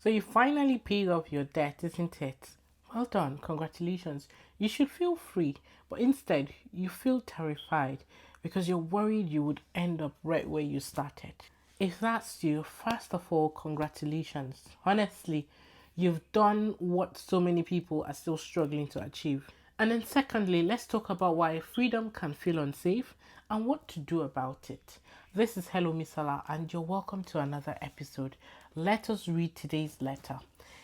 So you finally paid off your debt, isn't it? Well done, congratulations. You should feel free, but instead you feel terrified because you're worried you would end up right where you started. If that's you, first of all, congratulations. Honestly, you've done what so many people are still struggling to achieve. And then, secondly, let's talk about why freedom can feel unsafe and what to do about it. This is Hello Misola, and you're welcome to another episode. Let us read today's letter.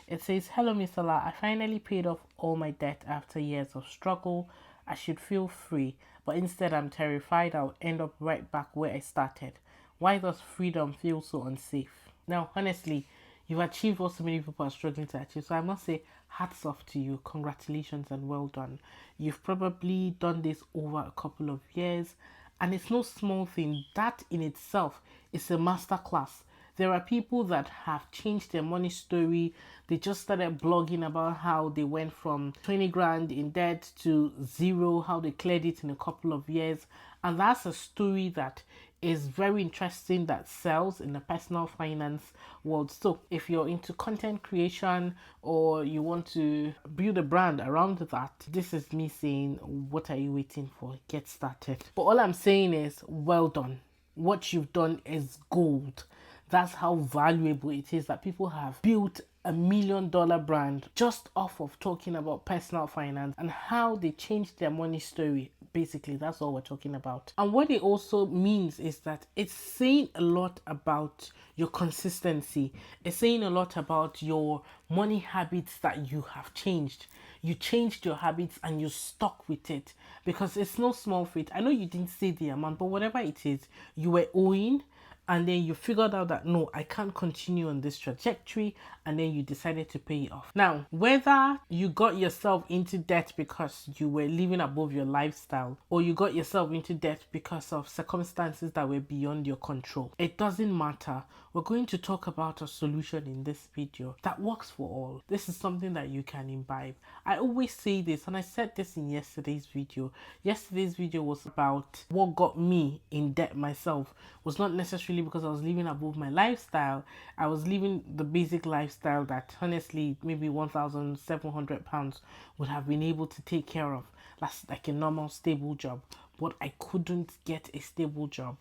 It says, Hello Misola, I finally paid off all my debt after years of struggle. I should feel free, but instead I'm terrified I'll end up right back where I started. Why does freedom feel so unsafe? Now, honestly, you've achieved what so many people are struggling to achieve. So I must say, hats off to you. Congratulations and well done. You've probably done this over a couple of years, and it's no small thing. That in itself is a masterclass. There are people that have changed their money story. They just started blogging about how they went from 20 grand in debt to zero, how they cleared it in a couple of years. And that's a story that is very interesting, that sells in the personal finance world. So if you're into content creation or you want to build a brand around that, this is me saying, what are you waiting for? Get started. But all I'm saying is, well done. What you've done is gold. That's how valuable it is that people have built $1 million brand just off of talking about personal finance and how they changed their money story. Basically, that's all we're talking about. And what it also means is that it's saying a lot about your consistency. It's saying a lot about your money habits that you have changed. You changed your habits and you stuck with it, because it's no small feat. I know you didn't say the amount, but whatever it is you were owing, and then you figured out that no, I can't continue on this trajectory, and then you decided to pay it off. Now, whether you got yourself into debt because you were living above your lifestyle, or you got yourself into debt because of circumstances that were beyond your control, it doesn't matter. We're going to talk about a solution in this video that works for all. This is something that you can imbibe. I always say this, and I said this in yesterday's video. Yesterday's video was about what got me in debt myself. Was not necessarily because I was living above my lifestyle. I was living the basic lifestyle that honestly maybe £1,700 would have been able to take care of. That's like a normal stable job, but I couldn't get a stable job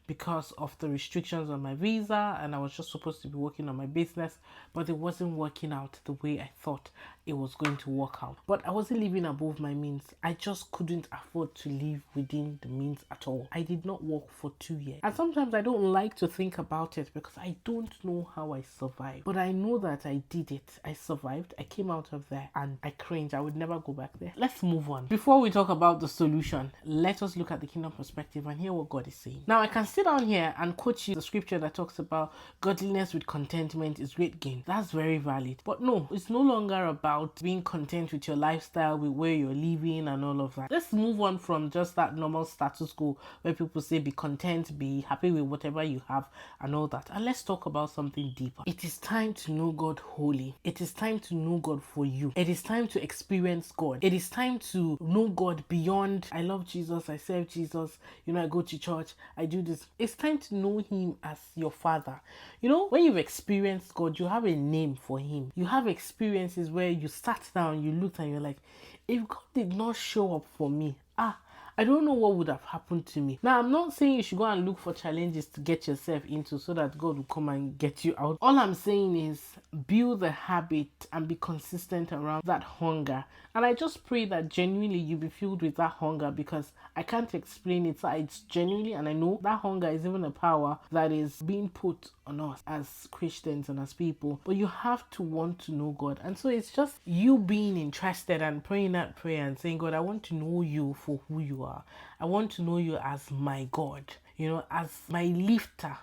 because of the restrictions on my visa, and I was just supposed to be working on my business, but it wasn't working out the way I thought it was going to work out. But I wasn't living above my means. I just couldn't afford to live within the means at all. I did not work for 2 years. And sometimes I don't like to think about it because I don't know how I survived. But I know that I did it. I survived. I came out of there and I cringe. I would never go back there. Let's move on. Before we talk about the solution, let us look at the kingdom perspective and hear what God is saying. Now, I can sit down here and quote you the scripture that talks about godliness with contentment is great gain. That's very valid. But no, it's no longer about being content with your lifestyle, with where you're living and all of that. Let's move on from just that normal status quo where people say be content, be happy with whatever you have and all that. And let's talk about something deeper. It is time to know God wholly. It is time to know God for you. It is time to experience God. It is time to know God beyond, I love Jesus, I serve Jesus, I go to church, I do this. It's time to know Him as your Father. When you've experienced God, you have a name for Him. You have experiences where you sat down, you looked and you're like, if God did not show up for me, I don't know what would have happened to me. Now, I'm not saying you should go and look for challenges to get yourself into so that God will come and get you out. All I'm saying is build a habit and be consistent around that hunger. And I just pray that genuinely you be filled with that hunger, because I can't explain it. So it's genuinely, and I know that hunger is even a power that is being put on us as Christians and as people. But you have to want to know God. And so it's just you being interested and praying that prayer and saying, God, I want to know you for who you are. I want to know you as my God, as my lifter,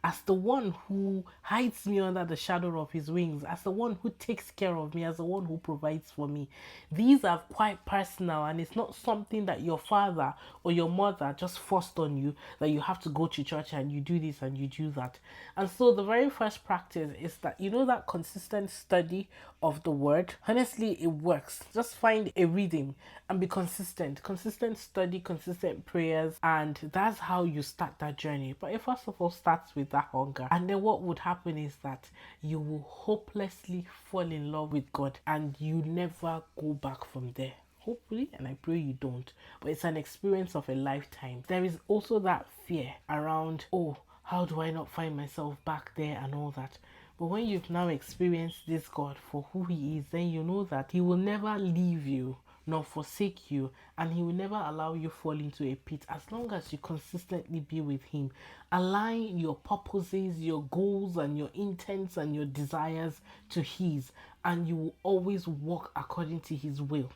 as the one who hides me under the shadow of His wings, as the one who takes care of me, as the one who provides for me. These are quite personal, and it's not something that your father or your mother just forced on you, that you have to go to church and you do this and you do that. And so the very first practice is that, that consistent study of the word. Honestly, it works. Just find a rhythm and be consistent. Consistent study, consistent prayers, and that's how you start that journey. But it first of all starts with with that hunger. And then what would happen is that you will hopelessly fall in love with God and you never go back from there. Hopefully, and I pray you don't, but it's an experience of a lifetime. There is also that fear around, oh, how do I not find myself back there and all that. But when you've now experienced this God for who he is, then you know that he will never leave you nor forsake you, and he will never allow you fall into a pit as long as you consistently be with him. Align your purposes, your goals, and your intents and your desires to his, and you will always walk according to his will.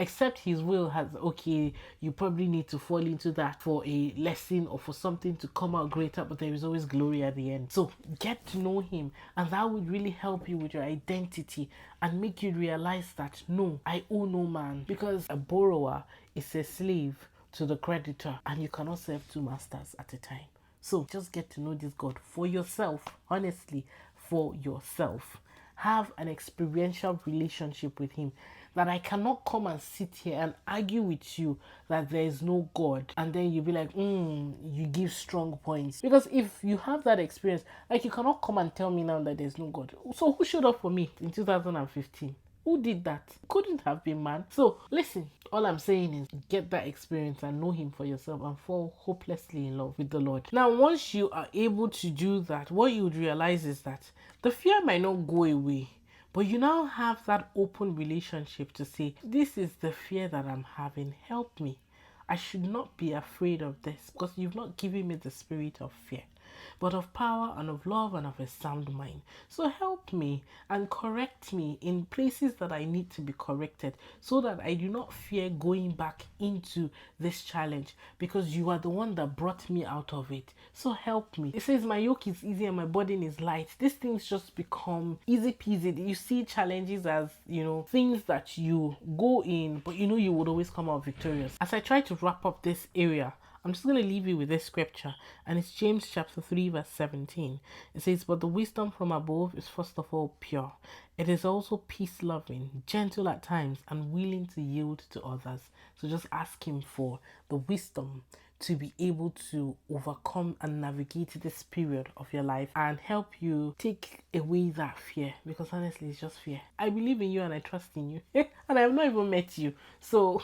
Except his will has, okay, you probably need to fall into that for a lesson or for something to come out greater, but there is always glory at the end. So get to know him, and that would really help you with your identity and make you realize that no, I owe no man, because a borrower is a slave to the creditor and you cannot serve two masters at a time. So just get to know this God for yourself, honestly, for yourself. Have an experiential relationship with him, that I cannot come and sit here and argue with you that there is no God and then you be like, you give strong points. Because if you have that experience, like, you cannot come and tell me now that there's no God. So who showed up for me in 2015? Who did that? Couldn't have been man. So listen, all I'm saying is get that experience and know him for yourself and fall hopelessly in love with the Lord. Now, once you are able to do that, what you would realize is that the fear might not go away, but you now have that open relationship to say, this is the fear that I'm having. Help me. I should not be afraid of this, because you've not given me the spirit of fear, but of power and of love and of a sound mind. So help me and correct me in places that I need to be corrected, so that I do not fear going back into this challenge, because you are the one that brought me out of it. So help me. It says my yoke is easy and my burden is light. These things just become easy peasy. You see challenges as, things that you go in, but you would always come out victorious. As I try to wrap up this area, I'm just going to leave you with this scripture, and it's James chapter 3 verse 17. It says, but the wisdom from above is first of all pure. It is also peace-loving, gentle at times, and willing to yield to others. So just ask him for the wisdom to be able to overcome and navigate this period of your life and help you take away that fear, because honestly, it's just fear. I believe in you and I trust in you and I have not even met you, so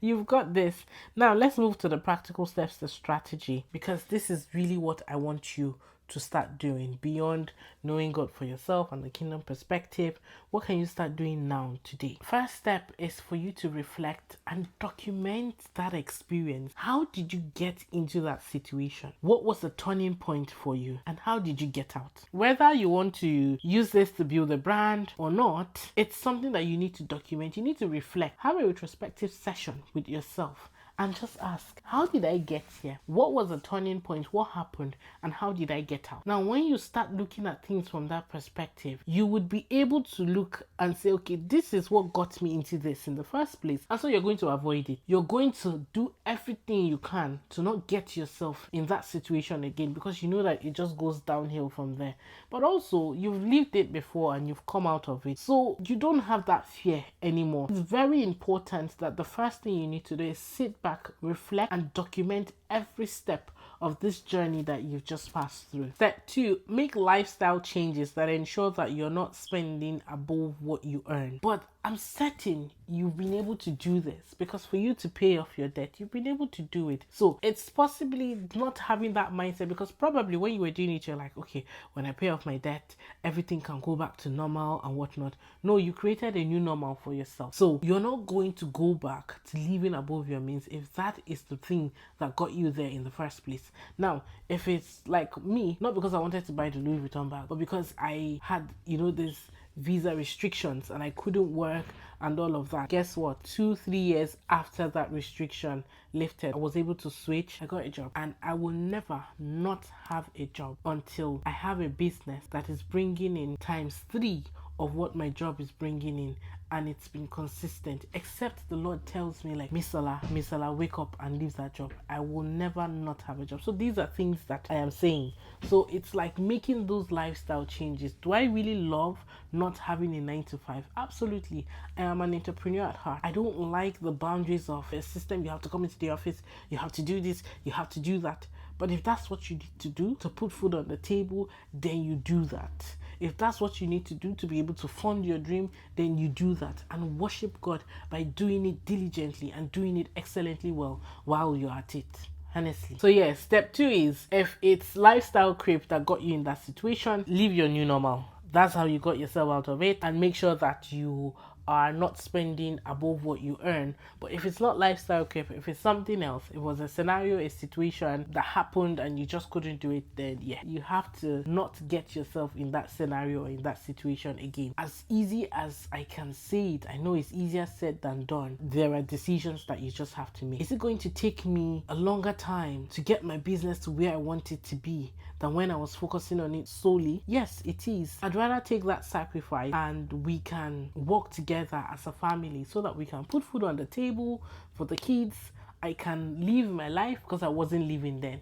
you've got this. Now let's move to the practical steps, the strategy, because this is really what I want you to start doing beyond knowing God for yourself and the kingdom perspective. What can you start doing now, today? First step is for you to reflect and document that experience. How did you get into that situation? What was the turning point for you, and how did you get out? Whether you want to use this to build a brand or not, it's something that you need to document. You need to reflect. Have a retrospective session with yourself and just ask, how did I get here? What was the turning point? What happened? And how did I get out? Now, when you start looking at things from that perspective, you would be able to look and say, okay, this is what got me into this in the first place. And so you're going to avoid it. You're going to do everything you can to not get yourself in that situation again, because you know that it just goes downhill from there. But also, you've lived it before and you've come out of it, so you don't have that fear anymore. It's very important that the first thing you need to do is sit back, reflect, and document every step of this journey that you've just passed through. Step 2, make lifestyle changes that ensure that you're not spending above what you earn. But I'm certain you've been able to do this, because for you to pay off your debt, you've been able to do it. So it's possibly not having that mindset, because probably when you were doing it, you're like, okay, when I pay off my debt, everything can go back to normal and whatnot. No, you created a new normal for yourself. So you're not going to go back to living above your means if that is the thing that got you there in the first place. Now, if it's like me, not because I wanted to buy the Louis Vuitton bag, but because I had, this visa restrictions and I couldn't work and all of that. Guess what? 2-3 years after that restriction lifted, I was able to switch. I got a job, and I will never not have a job until I have a business that is bringing in ×3 of what my job is bringing in, and it's been consistent. Except the Lord tells me, like, Misola, wake up and leave that job. I will never not have a job. So these are things that I am saying. So it's like making those lifestyle changes. Do I really love not having a 9-to-5? Absolutely. I am an entrepreneur at heart. I don't like the boundaries of a system. You have to come into the office, you have to do this, you have to do that. But if that's what you need to do to put food on the table, then you do that. If that's what you need to do to be able to fund your dream, then you do that and worship God by doing it diligently and doing it excellently well while you're at it. Honestly. So yeah, step 2 is, if it's lifestyle creep that got you in that situation, leave your new normal. That's how you got yourself out of it, and make sure that you are not spending above what you earn. But if it's not lifestyle creep, if it's something else, it was a scenario, a situation that happened and you just couldn't do it, then yeah, you have to not get yourself in that scenario or in that situation again. As easy as I can say it, I know it's easier said than done. There are decisions that you just have to make. Is it going to take me a longer time to get my business to where I want it to be than when I was focusing on it solely? Yes, it is. I'd rather take that sacrifice and we can work together as a family so that we can put food on the table for the kids. I can live my life because I wasn't living then.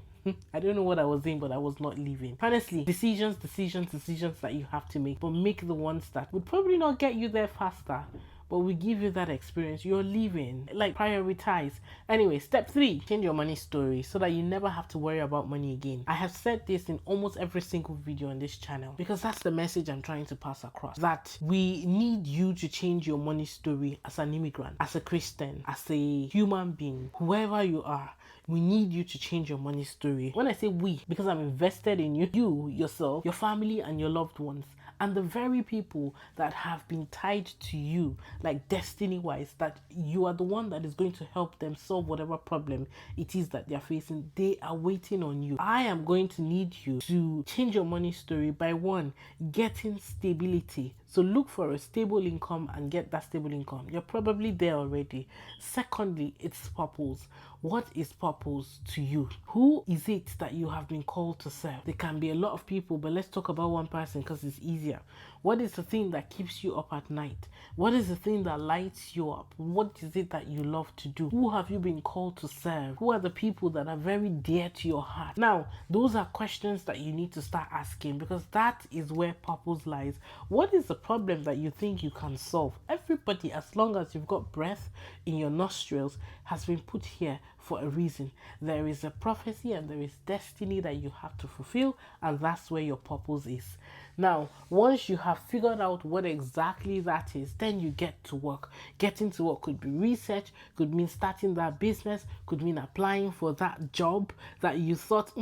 I don't know what I was doing, but I was not living. Honestly, decisions that you have to make, but make the ones that would probably not get you there faster, but we give you that experience. You're living. Like, prioritize. Anyway, step 3, change your money story so that you never have to worry about money again. I have said this in almost every single video on this channel because that's the message I'm trying to pass across. That we need you to change your money story as an immigrant, as a Christian, as a human being, whoever you are. We need you to change your money story. When I say we, because I'm invested in you, yourself, your family, and your loved ones. And the very people that have been tied to you, like destiny-wise, that you are the one that is going to help them solve whatever problem it is that they're facing, they are waiting on you. I am going to need you to change your money story by 1, getting stability. So look for a stable income and get that stable income. You're probably there already. Secondly, it's purpose. What is purpose to you? Who is it that you have been called to serve? There can be a lot of people, but let's talk about one person because it's easier. What is the thing that keeps you up at night? What is the thing that lights you up? What is it that you love to do? Who have you been called to serve? Who are the people that are very dear to your heart? Now, those are questions that you need to start asking, because that is where purpose lies. What is the problem that you think you can solve? Everybody, as long as you've got breath in your nostrils, has been put here for a reason. There is a prophecy and there is destiny that you have to fulfill, and that's where your purpose is. Now, once you have figured out what exactly that is, then you get to work. Getting to work could be research, could mean starting that business, could mean applying for that job that you thought,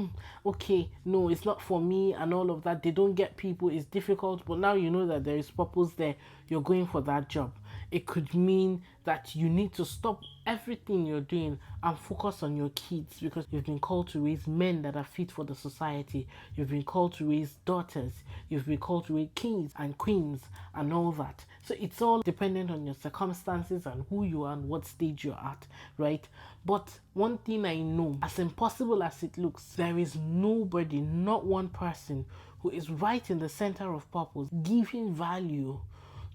okay, no, it's not for me and all of that. They don't get people, it's difficult, but now you know that there is purpose there. You're going for that job. It could mean that you need to stop everything you're doing and focus on your kids, because you've been called to raise men that are fit for the society. You've been called to raise daughters. You've been called to raise kings and queens and all that. So it's all dependent on your circumstances and who you are and what stage you're at, right? But one thing I know, as impossible as it looks, there is nobody, not one person, who is right in the center of purpose, giving value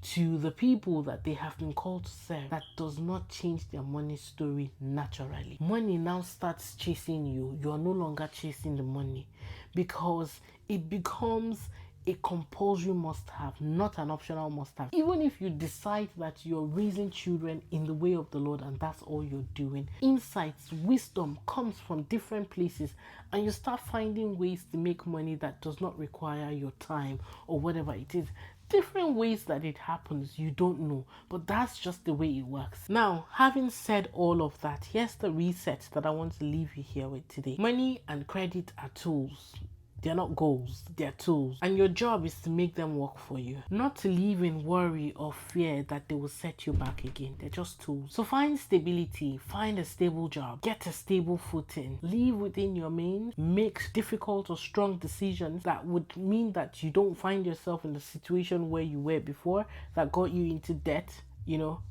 to the people that they have been called to serve, that does not change their money story naturally. Money now starts chasing you. You are no longer chasing the money, because it becomes a compulsory must-have, not an optional must-have. Even if you decide that you're raising children in the way of the Lord and that's all you're doing, insights, wisdom comes from different places, and you start finding ways to make money that does not require your time or whatever it is. Different ways that it happens, you don't know, but that's just the way it works. Now, having said all of that, here's the reset that I want to leave you here with today. Money and credit are tools. They're not goals, they're tools. And your job is to make them work for you. Not to live in worry or fear that they will set you back again. They're just tools. So find stability, find a stable job, get a stable footing, live within your means, make difficult or strong decisions that would mean that you don't find yourself in the situation where you were before that got you into debt,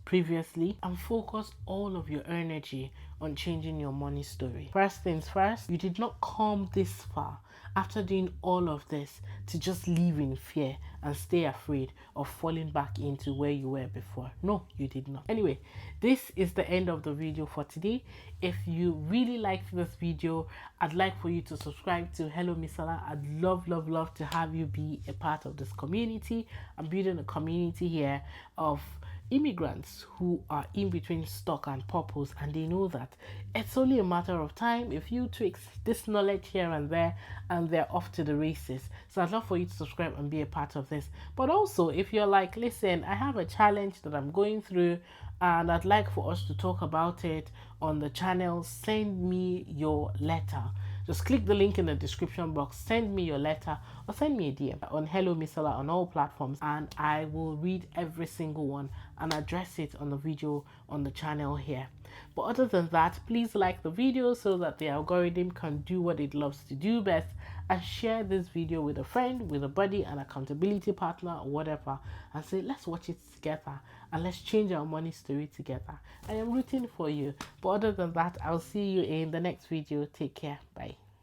previously, and focus all of your energy on changing your money story. First things first, you did not come this far after doing all of this to just live in fear and stay afraid of falling back into where you were before. No, you did not. Anyway, this is the end of the video for today. If you really liked this video, I'd like for you to subscribe to Hello Misola. I'd love to have you be a part of this community. I'm building a community here of immigrants who are in between stock and purpose, and they know that it's only a matter of time. If you tweak this knowledge here and there, and they're off to the races. So I'd love for you to subscribe and be a part of this. But also, if you're like, listen, I have a challenge that I'm going through and I'd like for us to talk about it on the channel, send me your letter. Just click the link in the description box, send me your letter, or send me a DM on Hello Misola on all platforms, and I will read every single one and address it on the video on the channel here. But other than that, please like the video so that the algorithm can do what it loves to do best, and share this video with a friend, with a buddy, an accountability partner, or whatever, and say, let's watch it together and let's change our money story together. I am rooting for you. But other than that, I'll see you in the next video. Take care. Bye.